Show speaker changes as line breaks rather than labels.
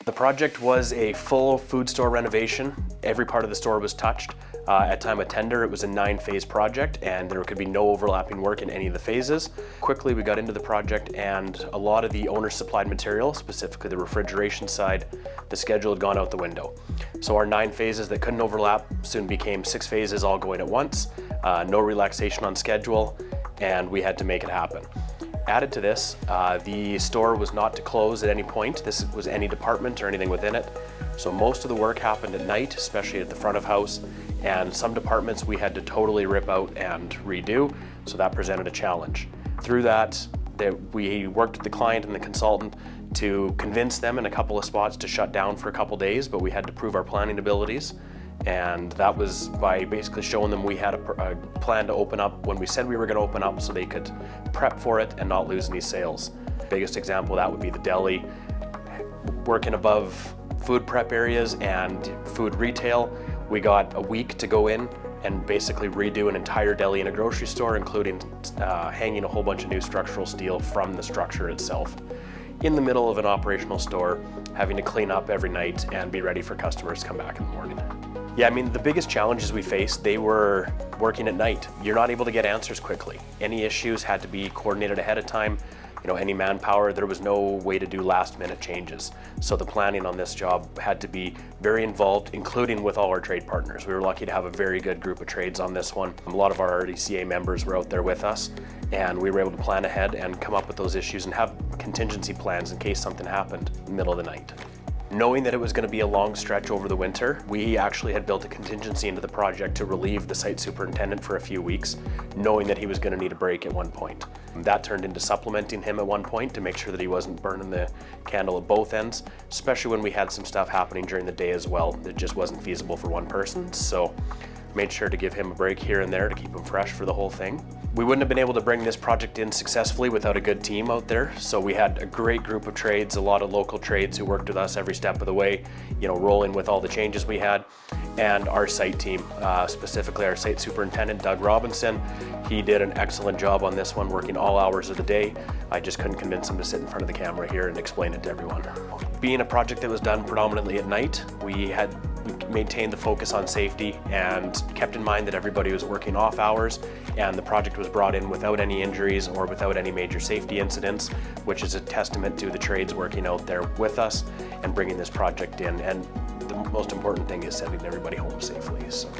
The project was a full food store renovation. Every part of the store was touched. At time of tender, it was a 9-phase project and there could be no overlapping work in any of the phases. Quickly, we got into the project and a lot of the owner supplied material, specifically the refrigeration side, the schedule had gone out the window. So our 9 phases that couldn't overlap soon became 6 phases all going at once, no relaxation on schedule, and we had to make it happen. Added to this, the store was not to close at any point. This was any department or anything within it. So most of the work happened at night, especially at the front of house, and some departments we had to totally rip out and redo, so that presented a challenge. Through that, we worked with the client and the consultant to convince them in a couple of spots to shut down for a couple days, but we had to prove our planning abilities. And that was by basically showing them we had a plan to open up when we said we were going to open up so they could prep for it and not lose any sales. Biggest example of that would be the deli. Working above food prep areas and food retail, we got a week to go in and basically redo an entire deli in a grocery store, including hanging a whole bunch of new structural steel from the structure itself. In the middle of an operational store, having to clean up every night and be ready for customers to come back in the morning. Yeah, I mean, the biggest challenges we faced, they were working at night. You're not able to get answers quickly. Any issues had to be coordinated ahead of time. You know, any manpower, there was no way to do last minute changes. So the planning on this job had to be very involved, including with all our trade partners. We were lucky to have a very good group of trades on this one. A lot of our RDCA members were out there with us, and we were able to plan ahead and come up with those issues and have contingency plans in case something happened in the middle of the night. Knowing that it was going to be a long stretch over the winter, we actually had built a contingency into the project to relieve the site superintendent for a few weeks, knowing that he was going to need a break at one point. That turned into supplementing him at one point to make sure that he wasn't burning the candle at both ends, especially when we had some stuff happening during the day as well that just wasn't feasible for one person. So made sure to give him a break here and there to keep him fresh for the whole thing. We wouldn't have been able to bring this project in successfully without a good team out there. So we had a great group of trades, a lot of local trades who worked with us every step of the way, you know, rolling with all the changes we had. And our site team, specifically our site superintendent, Doug Robinson, he did an excellent job on this one, working all hours of the day. I just couldn't convince him to sit in front of the camera here and explain it to everyone. Being a project that was done predominantly at night, we maintained the focus on safety and kept in mind that everybody was working off hours, and the project was brought in without any injuries or without any major safety incidents, which is a testament to the trades working out there with us and bringing this project in. And the most important thing is sending everybody home safely. So.